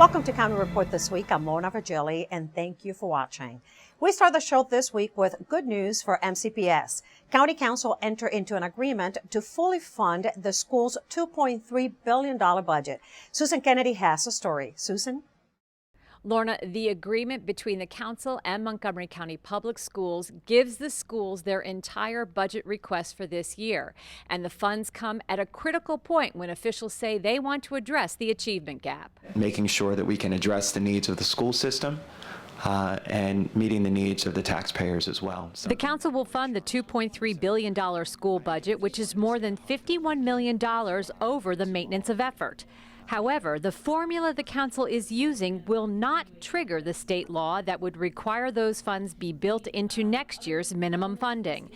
Welcome to County Report This Week. I'm Lorna Virgili, and thank you for watching. We start the show this week with good news for MCPS. County Council entered into an agreement to fully fund the school's $2.3 billion budget. Susan Kennedy has a story. Susan? Lorna, the agreement between the council and Montgomery County Public Schools gives the schools their entire budget request for this year. And the funds come at a critical point when officials say they want to address the achievement gap. Making sure that we can address the needs of the school system and meeting the needs of the taxpayers as well. So. The council will fund the $2.3 billion school budget, which is more than $51 million over the maintenance of effort. However, the formula the council is using will not trigger the state law that would require those funds be built into next year's minimum funding.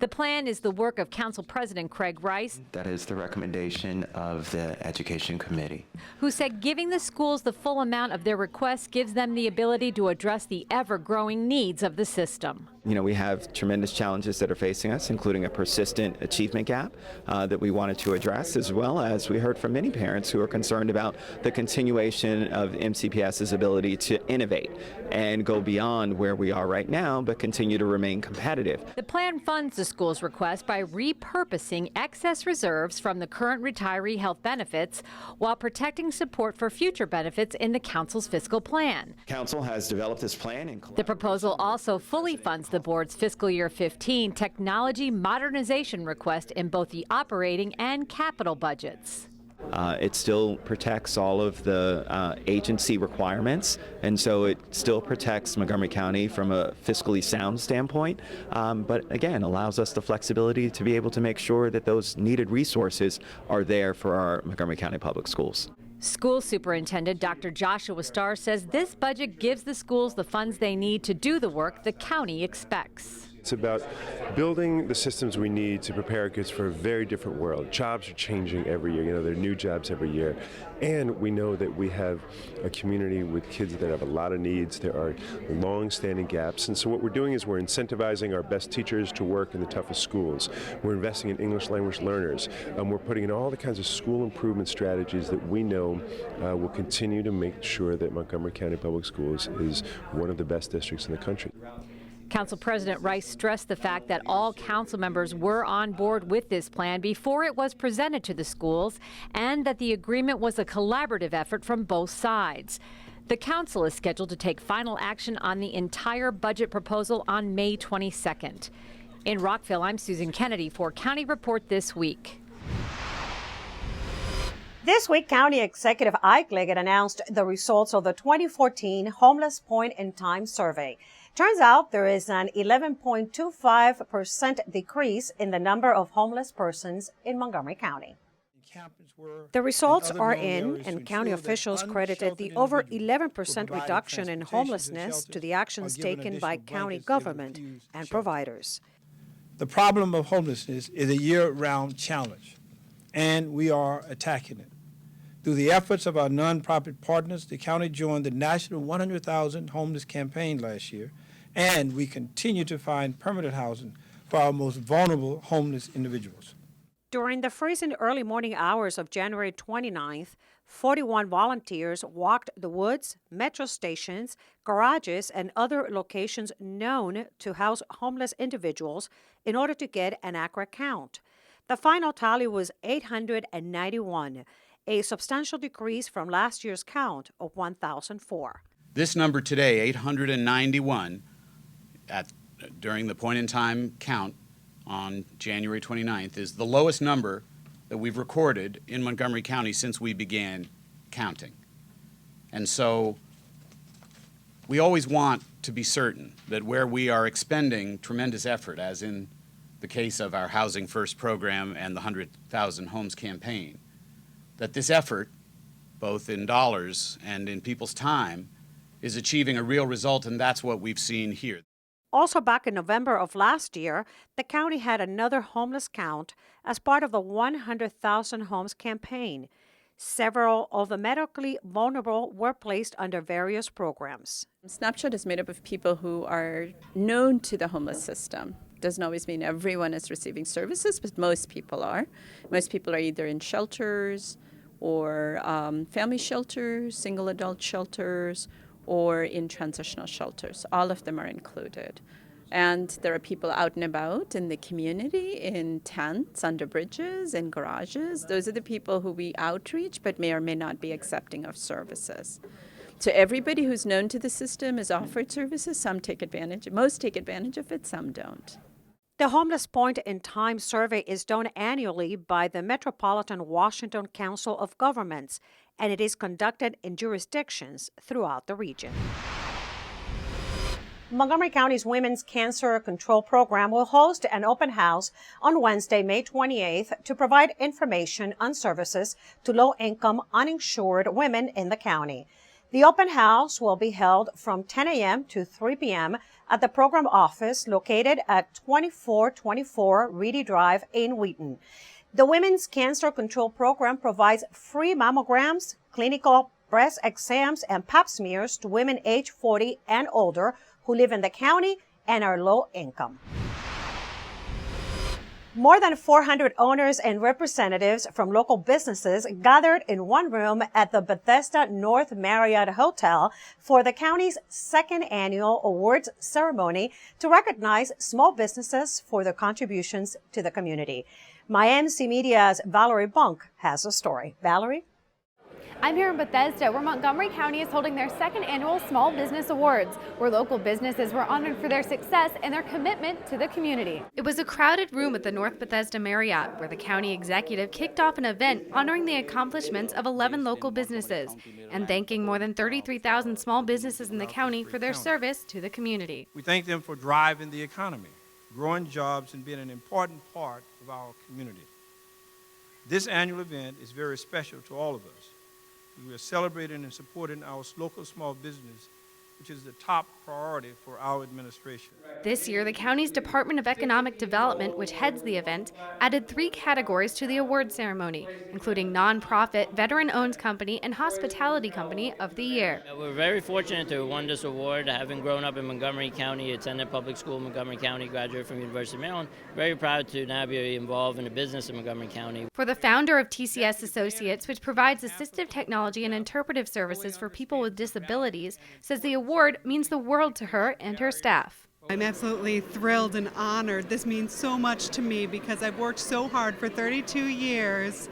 The plan is the work of Council President Craig Rice. That is the recommendation of the Education Committee, who said giving the schools the full amount of their requests gives them the ability to address the ever-growing needs of the system. You know, we have tremendous challenges that are facing us, including a persistent achievement gap that we wanted to address, as well as we heard from many parents who are concerned about the continuation of MCPS's ability to innovate and go beyond where we are right now, but continue to remain competitive. The plan funds the school's request by repurposing excess reserves from the current retiree health benefits while protecting support for future benefits in the council's fiscal plan. Council has developed this plan. The proposal also fully funds the board's fiscal year 15 technology modernization request in both the operating and capital budgets. It still protects all of the agency requirements, and so it still protects Montgomery County from a fiscally sound standpoint, but again allows us the flexibility to be able to make sure that those needed resources are there for our Montgomery County Public Schools. School Superintendent Dr. Joshua Starr says this budget gives the schools the funds they need to do the work the county expects. It's about building the systems we need to prepare our kids for a very different world. Jobs are changing every year. You know, there are new jobs every year. And we know that we have a community with kids that have a lot of needs. There are long-standing gaps. And so what we're doing is we're incentivizing our best teachers to work in the toughest schools. We're investing in English language learners. We're putting in all the kinds of school improvement strategies that we know will continue to make sure that Montgomery County Public Schools is one of the best districts in the country. Council President Rice stressed the fact that all council members were on board with this plan before it was presented to the schools, and that the agreement was a collaborative effort from both sides. The council is scheduled to take final action on the entire budget proposal on May 22nd. In Rockville, I'm Susan Kennedy for County Report This Week. This week, County Executive Isiah Leggett announced the results of the 2014 Homeless Point in Time Survey. Turns out there is an 11.25% decrease in the number of homeless persons in Montgomery County. The results are in, and county officials credited the over 11% reduction in homelessness to the actions taken by county government and providers. The problem of homelessness is a year-round challenge, and we are attacking it. Through the efforts of our nonprofit partners, the county joined the national 100,000 homeless campaign last year, and we continue to find permanent housing for our most vulnerable homeless individuals. During the freezing early morning hours of January 29th, 41 volunteers walked the woods, metro stations, garages, and other locations known to house homeless individuals in order to get an accurate count. The final tally was 891, a substantial decrease from last year's count of 1,004. This number today, 891, during the point-in-time count on January 29th, is the lowest number that we've recorded in Montgomery County since we began counting. And so we always want to be certain that where we are expending tremendous effort, as in the case of our Housing First program and the 100,000 Homes campaign, that this effort, both in dollars and in people's time, is achieving a real result, and that's what we've seen here. Also back in November of last year, the county had another homeless count as part of the 100,000 Homes campaign. Several of the medically vulnerable were placed under various programs. Snapshot is made up of people who are known to the homeless system. Doesn't always mean everyone is receiving services, but most people are. Most people are either in shelters or family shelters, single adult shelters, or in transitional shelters. All of them are included. And there are people out and about in the community, in tents, under bridges, in garages. Those are the people who we outreach but may or may not be accepting of services. So everybody who's known to the system is offered services. Some take advantage, most take advantage of it, some don't. The Homeless Point in Time survey is done annually by the Metropolitan Washington Council of Governments, and it is conducted in jurisdictions throughout the region. Montgomery County's Women's Cancer Control Program will host an open house on Wednesday, May 28th to provide information on services to low-income, uninsured women in the county. The open house will be held from 10 a.m. to 3 p.m. at the program office located at 2424 Reedy Drive in Wheaton. The Women's Cancer Control Program provides free mammograms, clinical breast exams, and pap smears to women age 40 and older who live in the county and are low income. More than 400 owners and representatives from local businesses gathered in one room at the Bethesda North Marriott Hotel for the county's second annual awards ceremony to recognize small businesses for their contributions to the community. My MC Media's Valerie Bunk has a story. Valerie? I'm here in Bethesda, where Montgomery County is holding their second annual Small Business Awards, where local businesses were honored for their success and their commitment to the community. It was a crowded room at the North Bethesda Marriott, where the county executive kicked off an event honoring the accomplishments of 11 local businesses and thanking more than 33,000 small businesses in the county for their service to the community. We thank them for driving the economy, growing jobs, and being an important part of our community. This annual event is very special to all of us. We are celebrating and supporting our local small business, which is the top priority for our administration. This year, the county's Department of Economic Development, which heads the event, added 3 categories to the award ceremony, including nonprofit, veteran-owned company, and hospitality company of the year. We're very fortunate to have won this award. Having grown up in Montgomery County, attended public school, Montgomery County, graduate from University of Maryland, very proud to now be involved in the business in Montgomery County. For the founder of TCS Associates, which provides assistive technology and interpretive services for people with disabilities, says the award means the world to her and her staff. I'm absolutely thrilled and honored. This means so much to me because I've worked so hard for 32 years.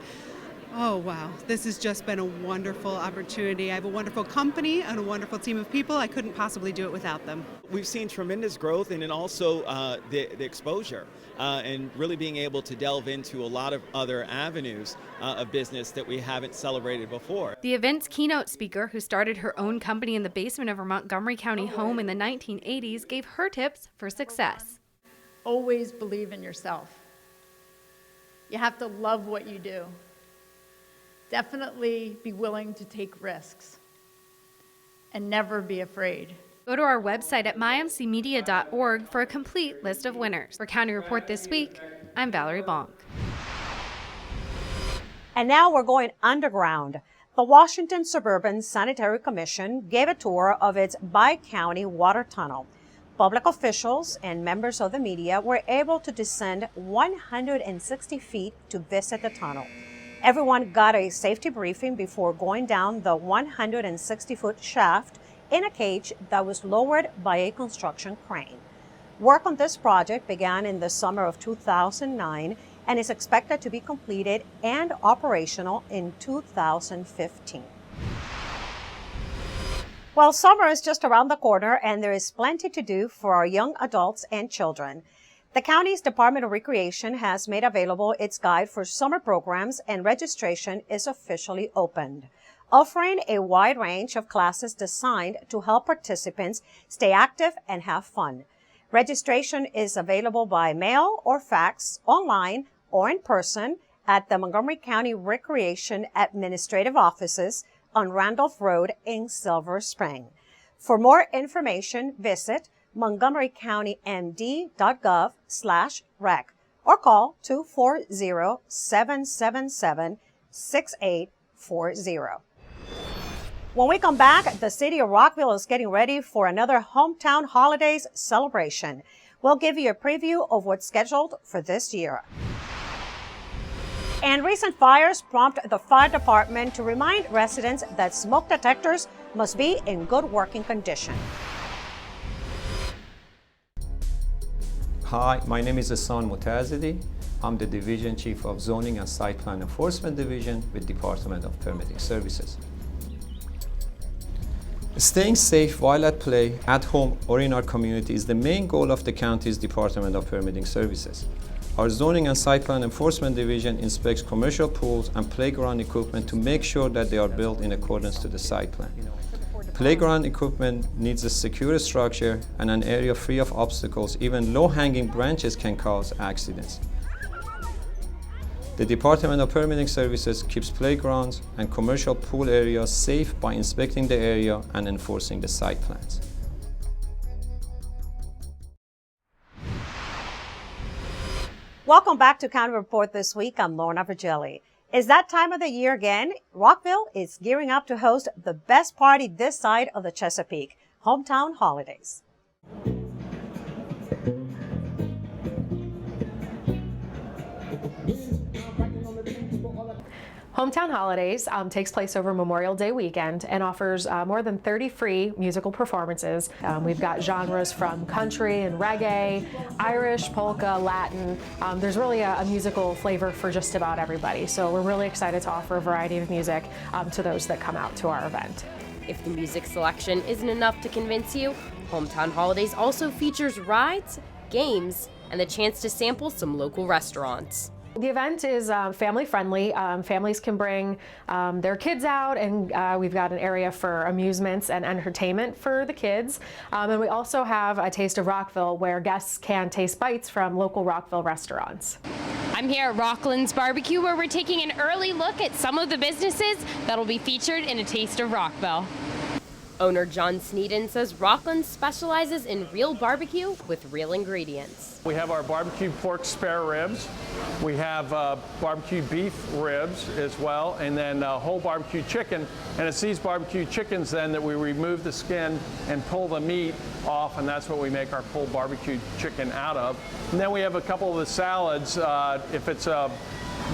Oh, wow. This has just been a wonderful opportunity. I have a wonderful company and a wonderful team of people. I couldn't possibly do it without them. We've seen tremendous growth and then also the exposure and really being able to delve into a lot of other avenues of business that we haven't celebrated before. The event's keynote speaker, who started her own company in the basement of her Montgomery County home in the 1980s, gave her tips for success. Always believe in yourself. You have to love what you do. Definitely be willing to take risks and never be afraid. Go to our website at mymcmedia.org for a complete list of winners. For County Report this week, I'm Valerie Bonk. And now we're going underground. The Washington Suburban Sanitary Commission gave a tour of its bi-county water tunnel. Public officials and members of the media were able to descend 160 feet to visit the tunnel. Everyone got a safety briefing before going down the 160-foot shaft in a cage that was lowered by a construction crane. Work on this project began in the summer of 2009 and is expected to be completed and operational in 2015. Well, summer is just around the corner and there is plenty to do for our young adults and children. The county's Department of Recreation has made available its guide for summer programs, and registration is officially opened, offering a wide range of classes designed to help participants stay active and have fun. Registration is available by mail or fax, online or in person at the Montgomery County Recreation Administrative Offices on Randolph Road in Silver Spring. For more information, visit montgomerycountymd.gov/rec or call 240-777-6840. When we come back, the City of Rockville is getting ready for another Hometown Holidays celebration. We'll give you a preview of what's scheduled for this year. And recent fires prompt the fire department to remind residents that smoke detectors must be in good working condition. Hi, my name is Hassan Mutazidi. I'm the Division Chief of Zoning and Site Plan Enforcement Division with Department of Permitting Services. Staying safe while at play, at home, or in our community is the main goal of the county's Department of Permitting Services. Our Zoning and Site Plan Enforcement Division inspects commercial pools and playground equipment to make sure that they are built in accordance to the site plan. Playground equipment needs a secure structure and an area free of obstacles. Even low-hanging branches can cause accidents. The Department of Permitting Services keeps playgrounds and commercial pool areas safe by inspecting the area and enforcing the site plans. Welcome back to County Report this week. I'm Lorna Virgili. It's that time of the year again. Rockville is gearing up to host the best party this side of the Chesapeake, Hometown Holidays. Hometown Holidays takes place over Memorial Day weekend and offers more than 30 free musical performances. We've got genres from country and reggae, Irish, polka, Latin. There's really a musical flavor for just about everybody. So we're really excited to offer a variety of music to those that come out to our event. If the music selection isn't enough to convince you, Hometown Holidays also features rides, games, and the chance to sample some local restaurants. The event is family friendly. Families can bring their kids out, and we've got an area for amusements and entertainment for the kids. And we also have a Taste of Rockville where guests can taste bites from local Rockville restaurants. I'm here at Rockland's Barbecue where we're taking an early look at some of the businesses that'll be featured in a Taste of Rockville. Owner John Sneeden says Rockland specializes in real barbecue with real ingredients. We have our barbecue pork spare ribs. We have barbecue beef ribs as well, and then whole barbecue chicken. And it's these barbecue chickens then that we remove the skin and pull the meat off, and that's what we make our full barbecue chicken out of. And then we have a couple of the salads. If it's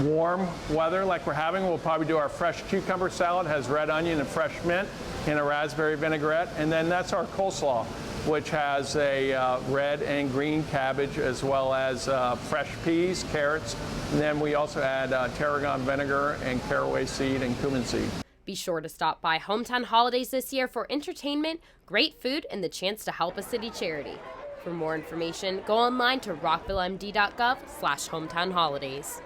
warm weather like we're having, we'll probably do our fresh cucumber salad. It has red onion and fresh mint and a raspberry vinaigrette. And then that's our coleslaw, which has a red and green cabbage as well as fresh peas, carrots. And then we also add tarragon vinegar and caraway seed and cumin seed. Be sure to stop by Hometown Holidays this year for entertainment, great food, and the chance to help a city charity. For more information, go online to rockvillemd.gov/hometownholidays.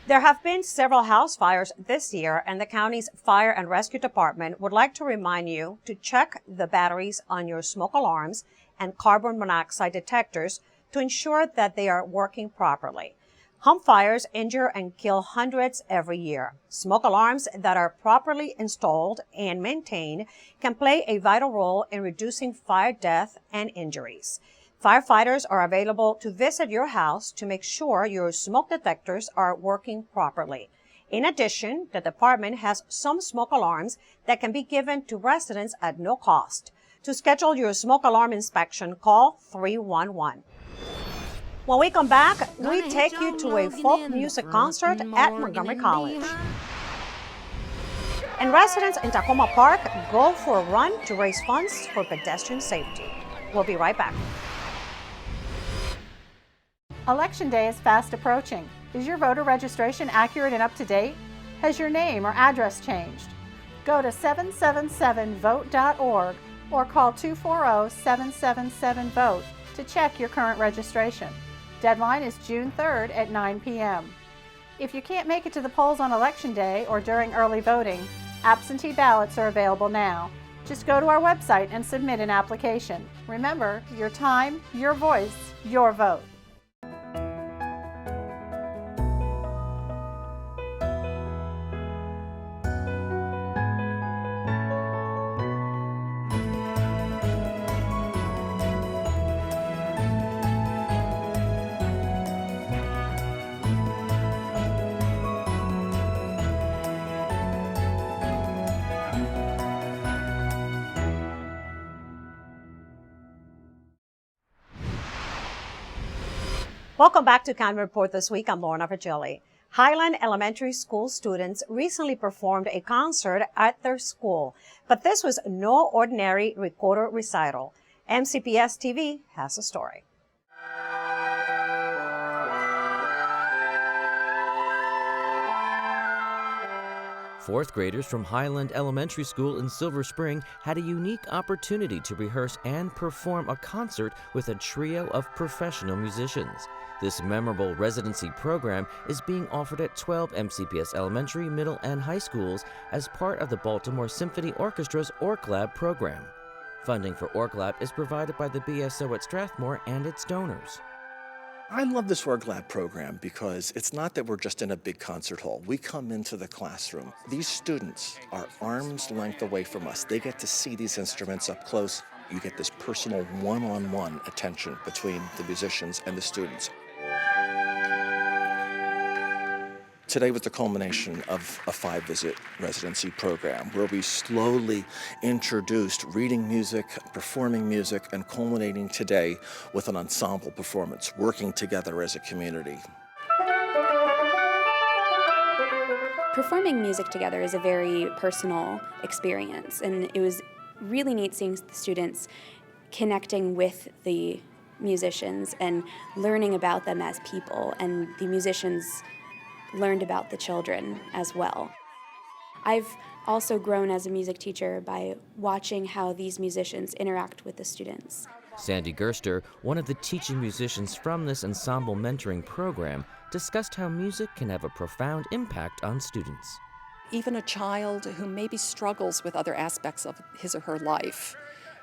There have been several house fires this year, and the county's Fire and Rescue Department would like to remind you to check the batteries on your smoke alarms and carbon monoxide detectors to ensure that they are working properly. Home fires injure and kill hundreds every year. Smoke alarms that are properly installed and maintained can play a vital role in reducing fire death and injuries. Firefighters are available to visit your house to make sure your smoke detectors are working properly. In addition, the department has some smoke alarms that can be given to residents at no cost. To schedule your smoke alarm inspection, call 311. When we come back, we take you to a folk music concert at Montgomery College. And residents in Tacoma Park go for a run to raise funds for pedestrian safety. We'll be right back. Election day is fast approaching. Is your voter registration accurate and up to date? Has your name or address changed? Go to 777vote.org or call 240-777-VOTE to check your current registration. Deadline is June 3rd at 9 p.m. If you can't make it to the polls on Election Day or during early voting, absentee ballots are available now. Just go to our website and submit an application. Remember, your time, your voice, your vote. Welcome back to County Report this week. I'm Lorna Virgili. Highland Elementary School students recently performed a concert at their school, but this was no ordinary recorder recital. MCPS TV has a story. Fourth graders from Highland Elementary School in Silver Spring had a unique opportunity to rehearse and perform a concert with a trio of professional musicians. This memorable residency program is being offered at 12 MCPS elementary, middle, and high schools as part of the Baltimore Symphony Orchestra's OrcLab program. Funding for OrcLab is provided by the BSO at Strathmore and its donors. I love this OrcLab program because it's not that we're just in a big concert hall. We come into the classroom. These students are arm's length away from us. They get to see these instruments up close. You get this personal one-on-one attention between the musicians and the students. Today was the culmination of a 5-visit residency program where we slowly introduced reading music, performing music, and culminating today with an ensemble performance, working together as a community. Performing music together is a very personal experience, and it was really neat seeing the students connecting with the musicians and learning about them as people, and the musicians learned about the children as well. I've also grown as a music teacher by watching how these musicians interact with the students. Sandy Gerster, one of the teaching musicians from this ensemble mentoring program, discussed how music can have a profound impact on students. Even a child who maybe struggles with other aspects of his or her life,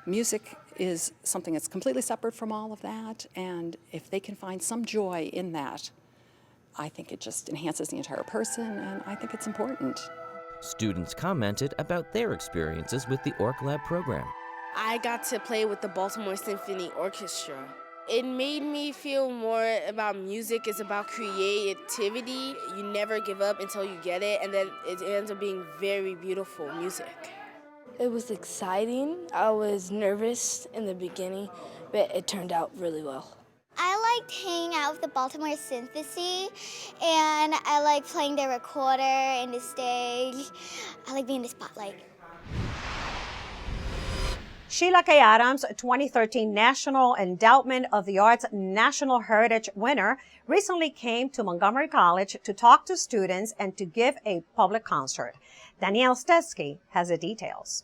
music is something that's completely separate from all of that, and if they can find some joy in that, I think it just enhances the entire person, and I think it's important. Students commented about their experiences with the OrcLab program. I got to play with the Baltimore Symphony Orchestra. It made me feel more about music is about creativity. You never give up until you get it, and then it ends up being very beautiful music. It was exciting. I was nervous in the beginning, but it turned out really well. I liked hanging out with the Baltimore Symphony, and I like playing the recorder and the stage. I like being in the spotlight. Sheila K Adams, 2013 National Endowment of the Arts National Heritage winner, recently came to Montgomery College to talk to students and to give a public concert. Teske has the details.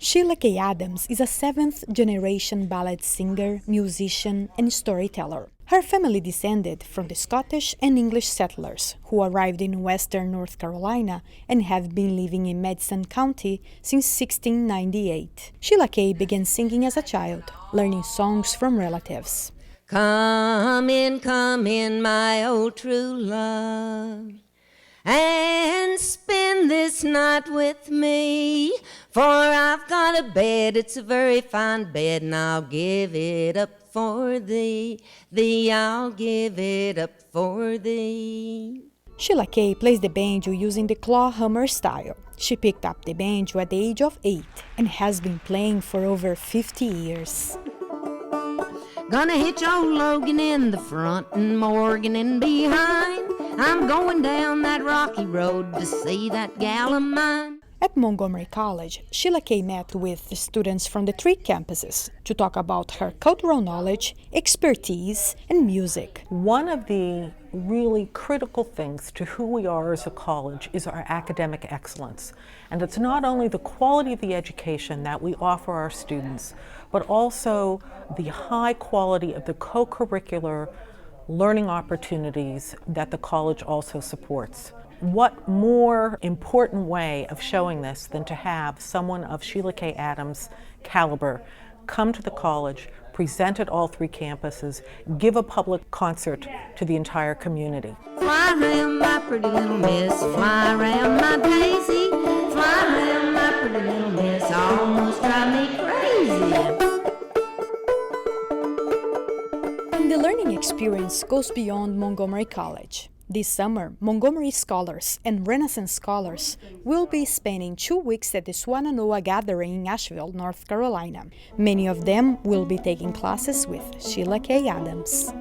Sheila K Adams is a 7th-generation ballad singer, musician, and storyteller. Her family descended from the Scottish and English settlers who arrived in western North Carolina and have been living in Madison County since 1698. Sheila K began singing as a child, learning songs from relatives. Come in, my old true love, and spend this night with me, for I've got a bed, it's a very fine bed, and I'll give it up for thee, I'll give it up for thee. Sheila K plays the banjo using the claw hammer style. She picked up the banjo at the age of 8 and has been playing for over 50 years. Gonna hitch old Logan in the front and Morgan in behind. I'm going down that rocky road to see that gal of mine. At Montgomery College, Sheila K met with the students from the 3 campuses to talk about her cultural knowledge, expertise, and music. One of the really critical things to who we are as a college is our academic excellence. And it's not only the quality of the education that we offer our students, but also the high quality of the co-curricular learning opportunities that the college also supports. What more important way of showing this than to have someone of Sheila K Adams' caliber come to the college, present at all 3 campuses, give a public concert to the entire community. Fly around my pretty little miss, fly around my daisy, fly around my pretty little miss, almost drive me crazy. And the learning experience goes beyond Montgomery College. This summer, Montgomery scholars and Renaissance scholars will be spending 2 weeks at the Swannanoa Gathering in Asheville, North Carolina. Many of them will be taking classes with Sheila K Adams.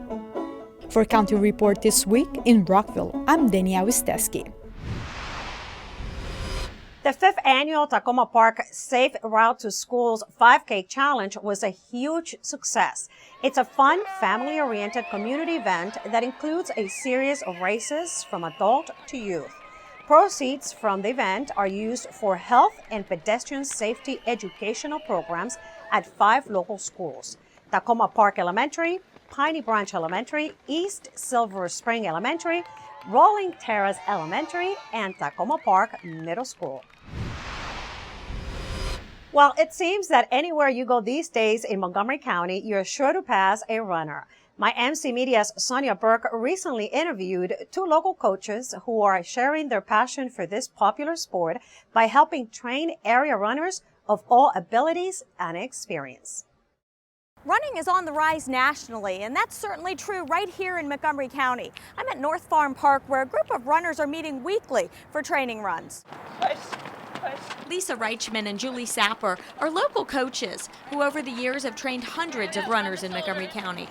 For County Report This Week in Rockville, I'm Danielle Teske. The 5th annual Tacoma Park Safe Route to Schools 5K Challenge was a huge success. It's a fun, family-oriented community event that includes a series of races from adult to youth. Proceeds from the event are used for health and pedestrian safety educational programs at 5 local schools: Tacoma Park Elementary, Piney Branch Elementary, East Silver Spring Elementary, Rolling Terrace Elementary, and Tacoma Park Middle School. Well, it seems that anywhere you go these days in Montgomery County, you're sure to pass a runner. My MC Media's Sonia Burke recently interviewed 2 local coaches who are sharing their passion for this popular sport by helping train area runners of all abilities and experience. Running is on the rise nationally, and that's certainly true right here in Montgomery County. I'm at North Farm Park, where a group of runners are meeting weekly for training runs. Lisa Reichman and Julie Sapper are local coaches who over the years have trained hundreds of runners in Montgomery County.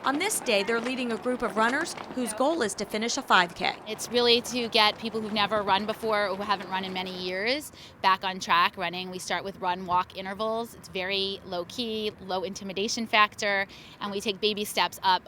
On this day, they're leading a group of runners whose goal is to finish a 5K. It's really to get people who've never run before or who haven't run in many years back on track running. We start with run-walk intervals. It's very low-key, low intimidation factor, and we take baby steps up.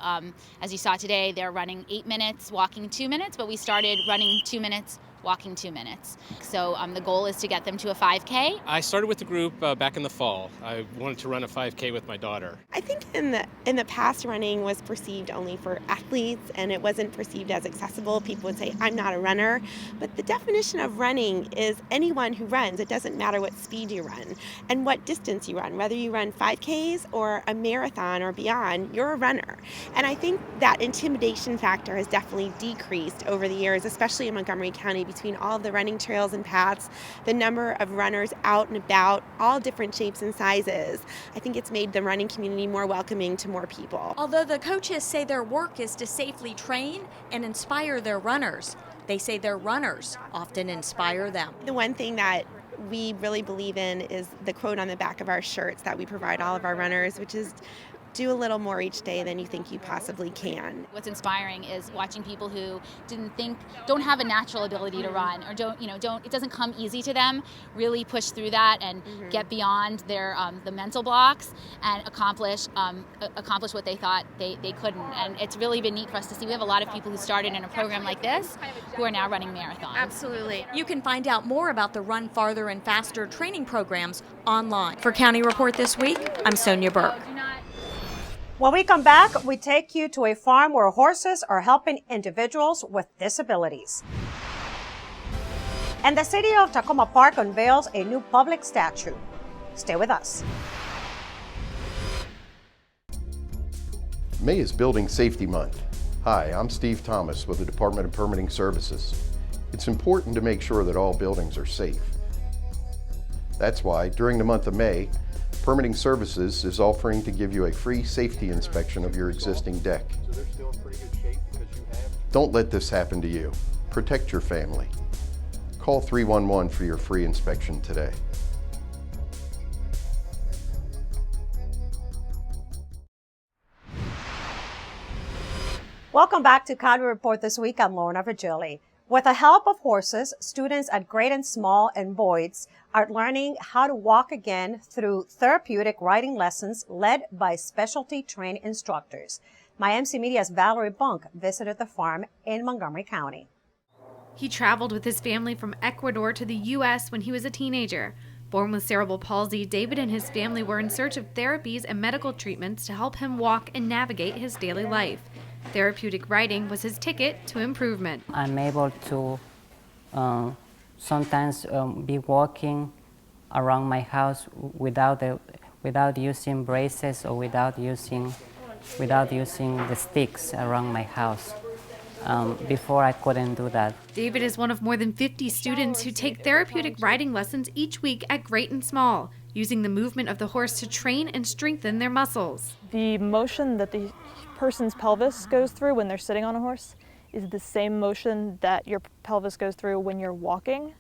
As you saw today, they're running 8 minutes, walking 2 minutes, but we started running 2 minutes, walking 2 minutes. So the goal is to get them to a 5K. I started with the group back in the fall. I wanted to run a 5K with my daughter. I think in the past, running was perceived only for athletes, and it wasn't perceived as accessible. People would say, I'm not a runner. But the definition of running is anyone who runs. It doesn't matter what speed you run and what distance you run. Whether you run 5Ks or a marathon or beyond, you're a runner. And I think that intimidation factor has definitely decreased over the years, especially in Montgomery County, between all of the running trails and paths, the number of runners out and about, all different shapes and sizes. I think it's made the running community more welcoming to more people. Although the coaches say their work is to safely train and inspire their runners, they say their runners often inspire them. The one thing that we really believe in is the quote on the back of our shirts that we provide all of our runners, which is, do a little more each day than you think you possibly can. What's inspiring is watching people who don't have a natural ability to run, or it doesn't come easy to them, really push through that and get beyond their the mental blocks and accomplish what they thought they couldn't. And it's really been neat for us to see. We have a lot of people who started in a program like this who are now running marathons. Absolutely. You can find out more about the Run Farther and Faster training programs online. For County Report This Week, I'm Sonia Burke. When we come back, we take you to a farm where horses are helping individuals with disabilities. And the City of Tacoma Park unveils a new public statue. Stay with us. May is Building Safety Month. Hi, I'm Steve Thomas with the Department of Permitting Services. It's important to make sure that all buildings are safe. That's why, during the month of May, Permitting Services is offering to give you a free safety inspection of your existing deck. So they're still in pretty good shape because you have... Don't let this happen to you. Protect your family. Call 311 for your free inspection today. Welcome back to County Report This Week. I'm Lorna Virgili. With the help of horses, students at Great and Small and Boyd's are learning how to walk again through therapeutic riding lessons led by specialty trained instructors. My MC Media's Valerie Bunk visited the farm in Montgomery County. He traveled with his family from Ecuador to the U.S. when he was a teenager. Born with cerebral palsy, David and his family were in search of therapies and medical treatments to help him walk and navigate his daily life. Therapeutic riding was his ticket to improvement. I'm able to sometimes be walking around my house without using braces or without using the sticks around my house. Before I couldn't do that. David is one of more than 50 students who take therapeutic riding lessons each week at Great and Small, using the movement of the horse to train and strengthen their muscles. The motion that the person's pelvis goes through when they're sitting on a horse is the same motion that your pelvis goes through when you're walking.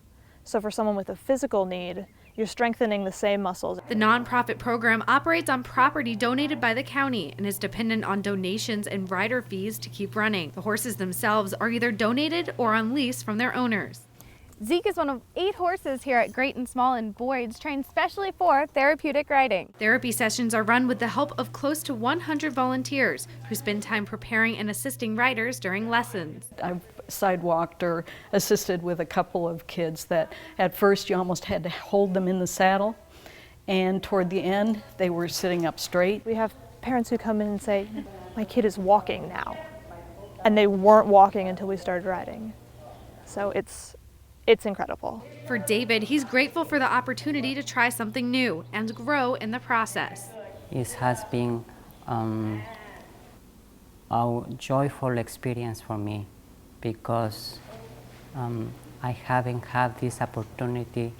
So for someone with a physical need, You're strengthening the same muscles. The nonprofit program operates on property donated by the county and is dependent on donations and rider fees to keep running. The horses themselves are either donated or on lease from their owners. Zeke is one of 8 horses here at Great and Small in Boyd's, trained specially for therapeutic riding. Therapy sessions are run with the help of close to 100 volunteers who spend time preparing and assisting riders during lessons. I've sidewalked or assisted with a couple of kids that at first you almost had to hold them in the saddle, and toward the end they were sitting up straight. We have parents who come in and say, my kid is walking now, and they weren't walking until we started riding. So it's incredible. For David, he's grateful for the opportunity to try something new and grow in the process. It has been a joyful experience for me because I haven't had this opportunity,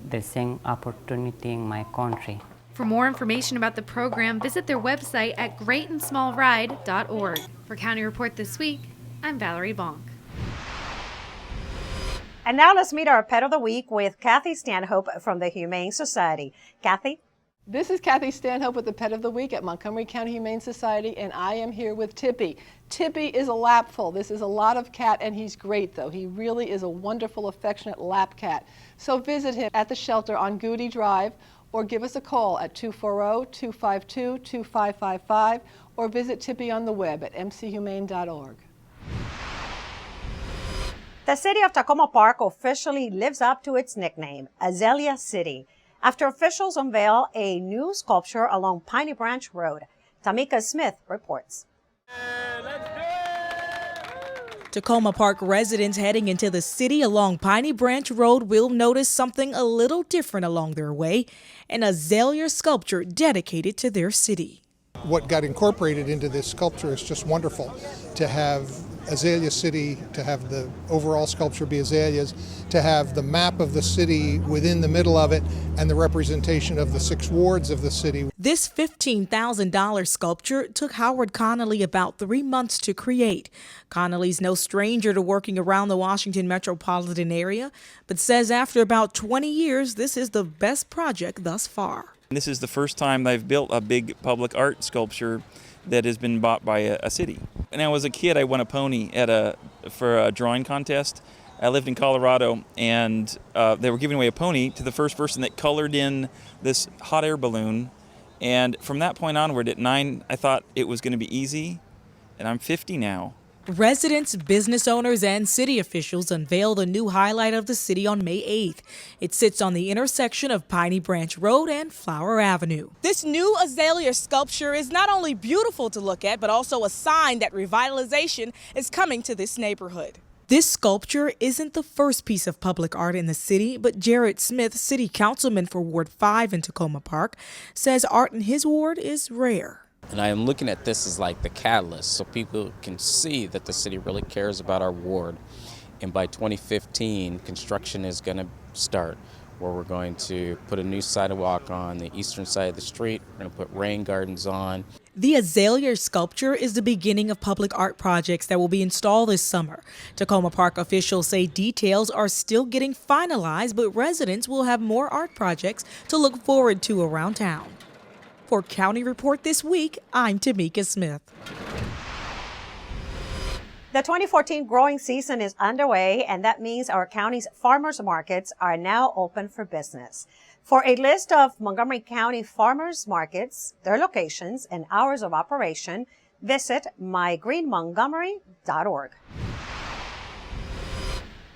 the same opportunity in my country. For more information about the program, visit their website at greatandsmallride.org. For County Report This Week, I'm Valerie Bonk. And now let's meet our Pet of the Week with Kathy Stanhope from the Humane Society. Kathy? This is Kathy Stanhope with the Pet of the Week at Montgomery County Humane Society, and I am here with Tippy. Tippy is a lapful. This is a lot of cat, and he's great, though. He really is a wonderful, affectionate lap cat. So visit him at the shelter on Goody Drive, or give us a call at 240-252-2555, or visit Tippy on the web at mchumane.org. The city of Tacoma Park officially lives up to its nickname, Azelia City, after officials unveil a new sculpture along Piney Branch Road. Tamika Smith reports. Tacoma Park residents heading into the city along Piney Branch Road will notice something a little different along their way, an Azelia sculpture dedicated to their city. What got incorporated into this sculpture is just wonderful. To have Azelia City, to have the overall sculpture be azaleas, to have the map of the city within the middle of it, and the representation of the 6 wards of the city. This $15,000 sculpture took Howard Connolly about 3 months to create. Connolly's no stranger to working around the Washington metropolitan area, but says after about 20 years, this is the best project thus far. This is the first time I've built a big public art sculpture that has been bought by a city. When I was a kid, I won a pony for a drawing contest. I lived in Colorado, and they were giving away a pony to the first person that colored in this hot air balloon. And from that point onward, at 9, I thought it was going to be easy, and I'm 50 now. Residents, business owners, and city officials unveiled a new highlight of the city on May 8th. It sits on the intersection of Piney Branch Road and Flower Avenue. This new azalea sculpture is not only beautiful to look at, but also a sign that revitalization is coming to this neighborhood. This sculpture isn't the first piece of public art in the city, but Jared Smith, city councilman for Ward 5 in Tacoma Park, says art in his ward is rare. And I am looking at this as like the catalyst so people can see that the city really cares about our ward. And by 2015, construction is going to start where we're going to put a new sidewalk on the eastern side of the street. We're going to put rain gardens on. The Azelia sculpture is the beginning of public art projects that will be installed this summer. Tacoma Park officials say details are still getting finalized, but residents will have more art projects to look forward to around town. For County Report This Week, I'm Tamika Smith. The 2014 growing season is underway, and that means our county's farmers markets are now open for business. For a list of Montgomery County farmers markets, their locations, and hours of operation, visit mygreenmontgomery.org.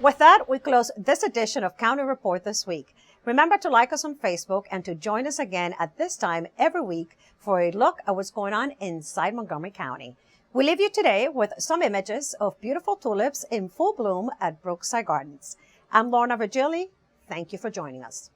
With that, we close this edition of County Report This Week. Remember to like us on Facebook and to join us again at this time every week for a look at what's going on inside Montgomery County. We leave you today with some images of beautiful tulips in full bloom at Brookside Gardens. I'm Lorna Virgili. Thank you for joining us.